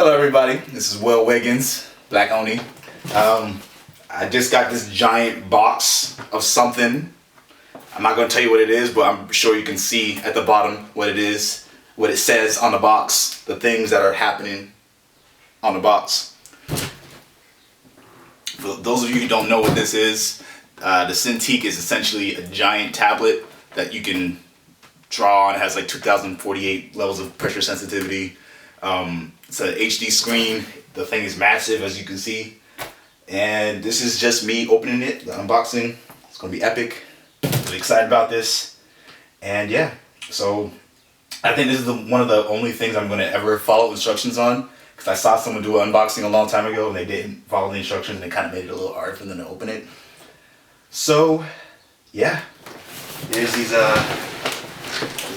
Hello everybody, this is Will Wiggins, Black Oni. I just got this giant box of something. I'm not going to tell you what it is, but I'm sure you can see at the bottom what it is, what it says on the box, the things that are happening on the box. For those of you who don't know what this is, the Cintiq is essentially a giant tablet that you can draw on. It has like 2048 levels of pressure sensitivity. It's an HD screen. The thing is massive, as you can see. And this is just me opening it, the unboxing. It's gonna be epic. Really excited about this. And yeah, so I think this is one of the only things I'm gonna ever follow instructions on, because I saw someone do an unboxing a long time ago and they didn't follow the instructions and it kind of made it a little hard for them to open it. So yeah, there's these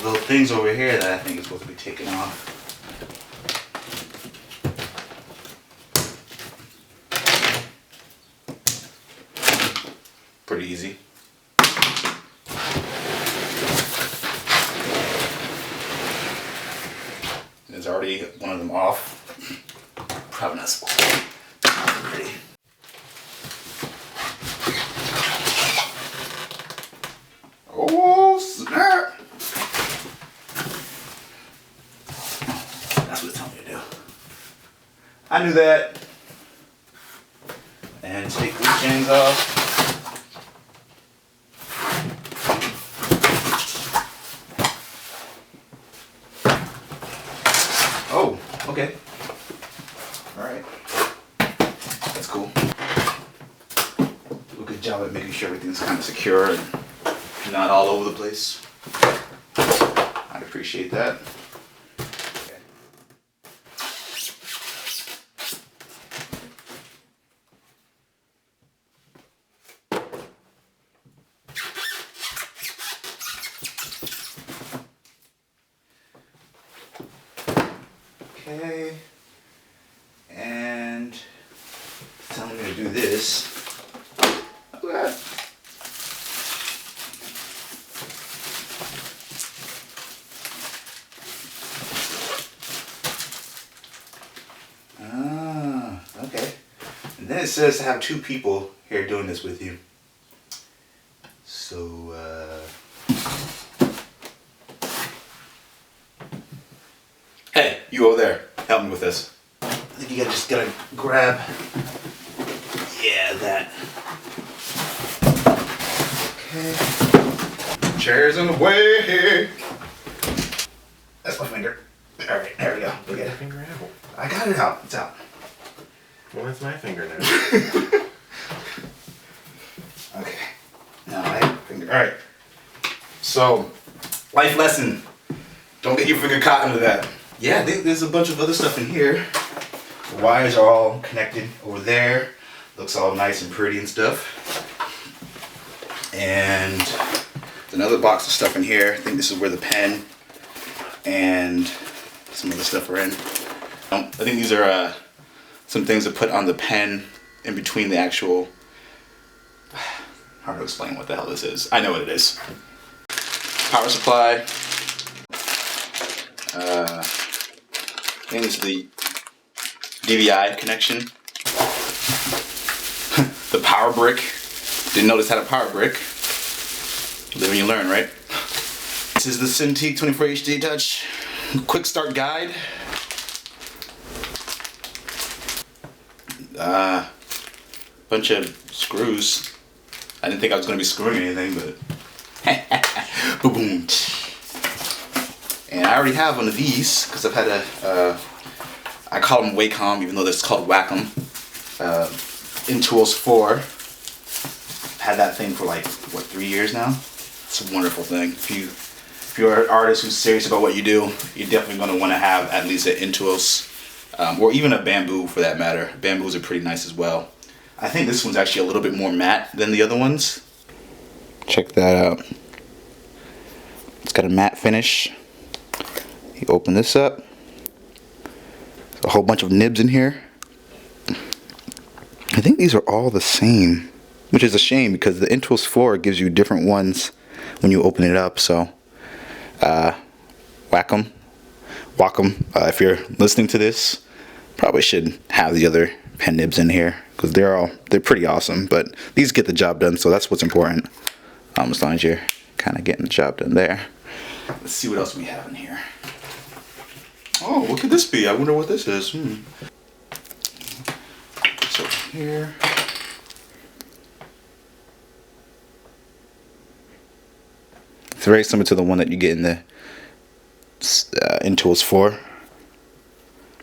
little things over here that I think is supposed to be taken off. Pretty easy. There's already one of them off. Probably not so pretty. Oh snap! That's what it's telling me to do. I knew that. And take these chains off. Oh, okay. Alright. That's cool. Do a good job at making sure everything's kind of secure and not all over the place. I'd appreciate that. Okay, and it's telling me to do this. Look at that. Ah, okay. And then it says to have two people here doing this with you. So, hey, you over there, help me with this. I think you just gotta grab, yeah, that. Okay. Chair's in the way. That's my finger. All right, there we go. Get your finger out. I got it out. It's out. Well, that's my finger now. Okay. Now my finger. All right. So, life lesson. Don't get your finger caught into that. Yeah, there's a bunch of other stuff in here. The wires are all connected over there. Looks all nice and pretty and stuff. And there's another box of stuff in here. I think this is where the pen and some other stuff are in. I think these are some things to put on the pen in between the actual... Hard to explain what the hell this is. I know what it is. Power supply. I think it's the DVI connection. The power brick. Didn't notice it had a power brick. Live and you learn, right? This is the Cintiq 24hd Touch Quick Start Guide. Bunch of screws. I didn't think I was going to be screwing anything, but boom. And I already have one of these because I've had I call them Wacom, even though it's called Wacom. Intools 4. Had that thing for like, what, 3 years now? It's a wonderful thing. If you're an artist who's serious about what you do, you're definitely going to want to have at least an Intools, or even a Bamboo for that matter. Bamboos are pretty nice as well. I think this one's actually a little bit more matte than the other ones. Check that out. It's got a matte finish. You open this up. There's a whole bunch of nibs in here. I think these are all the same, which is a shame because the Intools 4 gives you different ones when you open it up. So, Wacom, if you're listening to this, Probably should have the other pen nibs in here because they're pretty awesome, but these get the job done, so that's what's important. As long as you're kind of getting the job done there. Let's see what else we have in here. Oh, what could this be? I wonder what this is. So here. It's very similar to the one that you get in the Intools 4.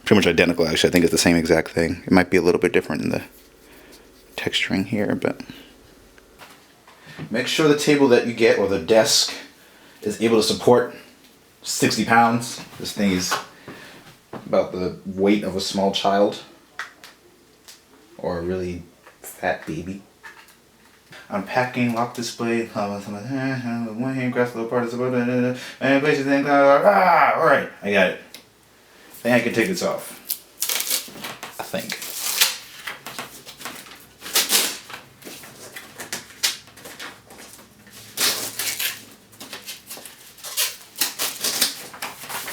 Pretty much identical, actually. I think it's the same exact thing. It might be a little bit different in the texturing here, but make sure the table that you get, or the desk, is able to support 60 pounds. This thing is about the weight of a small child or a really fat baby. Unpacking, lock display, one hand grasp little part of the and places thing. Alright, I got it. I think I can take this off. I think.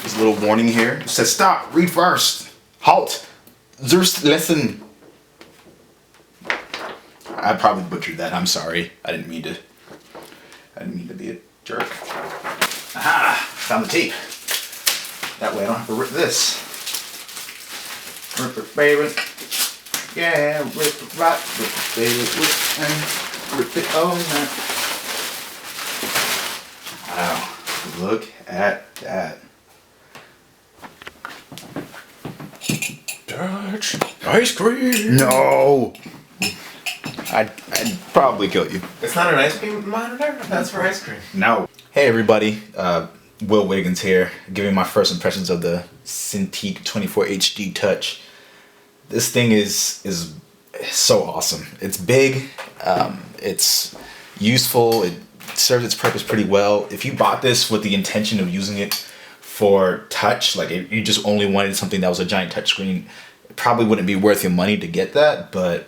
There's a little warning here. It says stop, read first, halt, Zerst lesson. I probably butchered that. I'm sorry. I didn't mean to be a jerk. Aha! Found the tape. That way I don't have to rip this. Rip it, baby. Yeah, rip it right, rip it, baby, rip it all night. Wow! Look at that. Touch ice cream. No. I'd probably kill you. It's not an ice cream monitor? That's for ice cream. No. Hey everybody, Will Wiggins here, giving my first impressions of the Cintiq 24hd Touch. This thing is so awesome. It's big, it's useful, it serves its purpose pretty well. If you bought this with the intention of using it for touch, like if you just only wanted something that was a giant touch screen, it probably wouldn't be worth your money to get that, but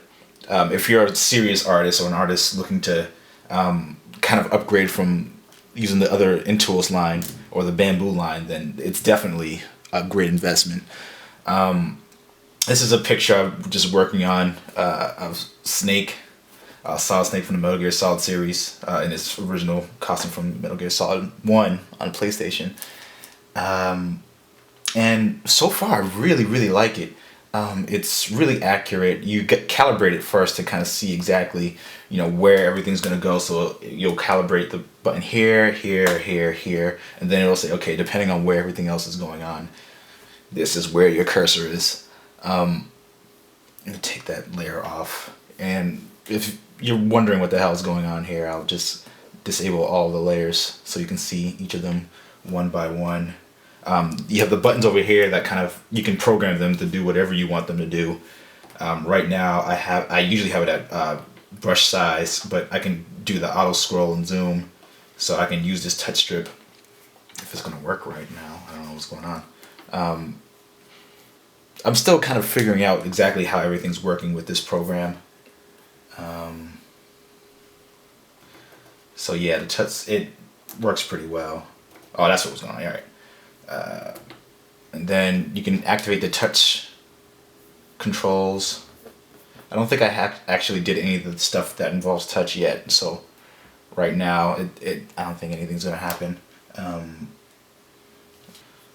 if you're a serious artist or an artist looking to kind of upgrade from using the other Intools line or the Bamboo line, then it's definitely a great investment. This is a picture I'm just working on of Snake, Solid Snake from the Metal Gear Solid series in its original costume from Metal Gear Solid 1 on PlayStation. And so far, I really, really like it. It's really accurate. You get calibrated first to kind of see exactly, where everything's going to go. So you'll calibrate the button here, here, here, here, and then it'll say, okay, depending on where everything else is going on, this is where your cursor is. Let me take that layer off. And if you're wondering what the hell is going on here, I'll just disable all the layers so you can see each of them one by one. You have the buttons over here that kind of, you can program them to do whatever you want them to do. Right now I usually have it at brush size, but I can do the auto scroll and zoom, so I can use this touch strip. If it's gonna work right now, I don't know what's going on. I'm still kind of figuring out exactly how everything's working with this program. So yeah, the touch, it works pretty well. Oh, that's what was going on. All right. And then you can activate the touch controls. I don't think I actually did any of the stuff that involves touch yet, so right now I don't think anything's gonna happen.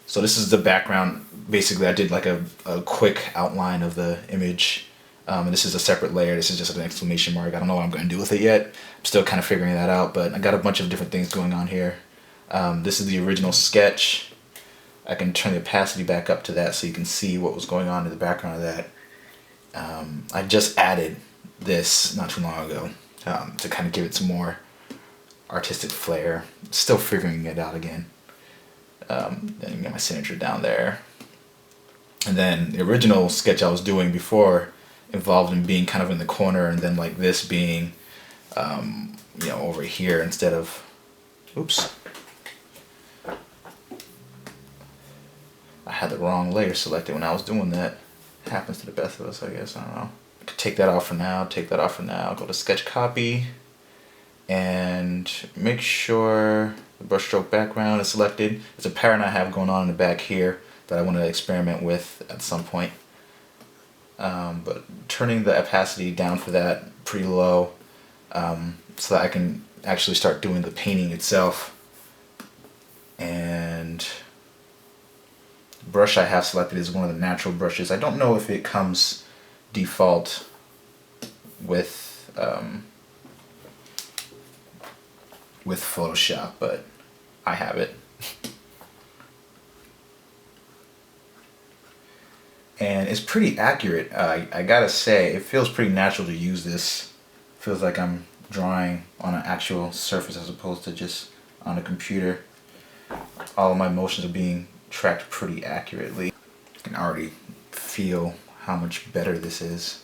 So this is the background. Basically I did like a quick outline of the image, and this is a separate layer. This is just an exclamation mark. I don't know what I'm gonna do with it yet. I'm still kind of figuring that out, but I got a bunch of different things going on here. This is the original sketch. I can turn the opacity back up to that so you can see what was going on in the background of that. I just added this not too long ago to kind of give it some more artistic flair. Still figuring it out again. Then you get my signature down there. And then the original sketch I was doing before involved in being kind of in the corner, and then like this being over here instead of, oops. I had the wrong layer selected when I was doing that. It happens to the best of us, I guess. I don't know. I could take that off for now, go to sketch copy, and make sure the brushstroke background is selected. It's a pattern I have going on in the back here that I want to experiment with at some point. but turning the opacity down for that pretty low, so that I can actually start doing the painting itself. And the brush I have selected is one of the natural brushes. I don't know if it comes default with Photoshop, but I have it. And it's pretty accurate. I gotta say, it feels pretty natural to use this. Feels like I'm drawing on an actual surface as opposed to just on a computer. All of my motions are being tracked pretty accurately. I can already feel how much better this is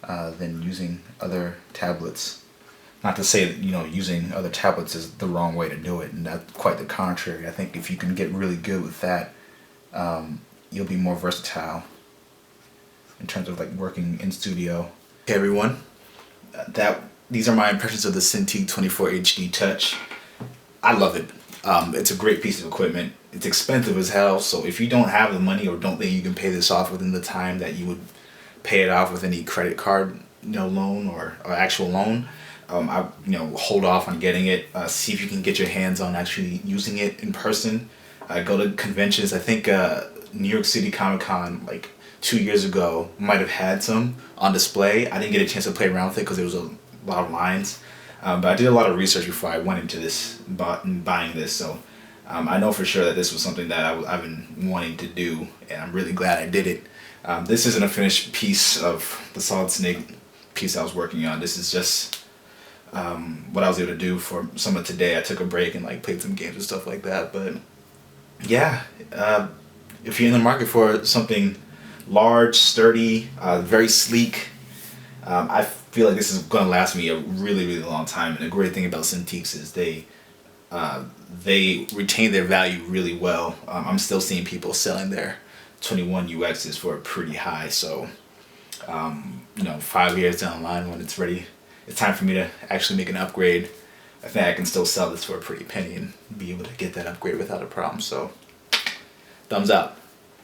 than using other tablets. Not to say that, using other tablets is the wrong way to do it, and that's quite the contrary. I think if you can get really good with that, you'll be more versatile in terms of like working in studio. Hey everyone, these are my impressions of the Cintiq 24hd Touch. I love it. It's a great piece of equipment. It's expensive as hell, so if you don't have the money or don't think you can pay this off within the time that you would pay it off with any credit card, loan or actual loan, hold off on getting it. See if you can get your hands on actually using it in person. Go to conventions. I think New York City Comic Con like 2 years ago might have had some on display. I didn't get a chance to play around with it because there was a lot of lines. But I did a lot of research before I went into this, buying this. So I know for sure that this was something that I've been wanting to do, and I'm really glad I did it. This isn't a finished piece of the Solid Snake piece I was working on. This is just what I was able to do for some of today. I took a break and like played some games and stuff like that. But yeah, if you're in the market for something large, sturdy, very sleek, I feel like this is going to last me a really, really long time. And the great thing about Cintiqs is they retain their value really well. I'm still seeing people selling their 21 UXs for pretty high. So 5 years down the line, when it's ready, it's time for me to actually make an upgrade. I think I can still sell this for a pretty penny and be able to get that upgrade without a problem. So thumbs up.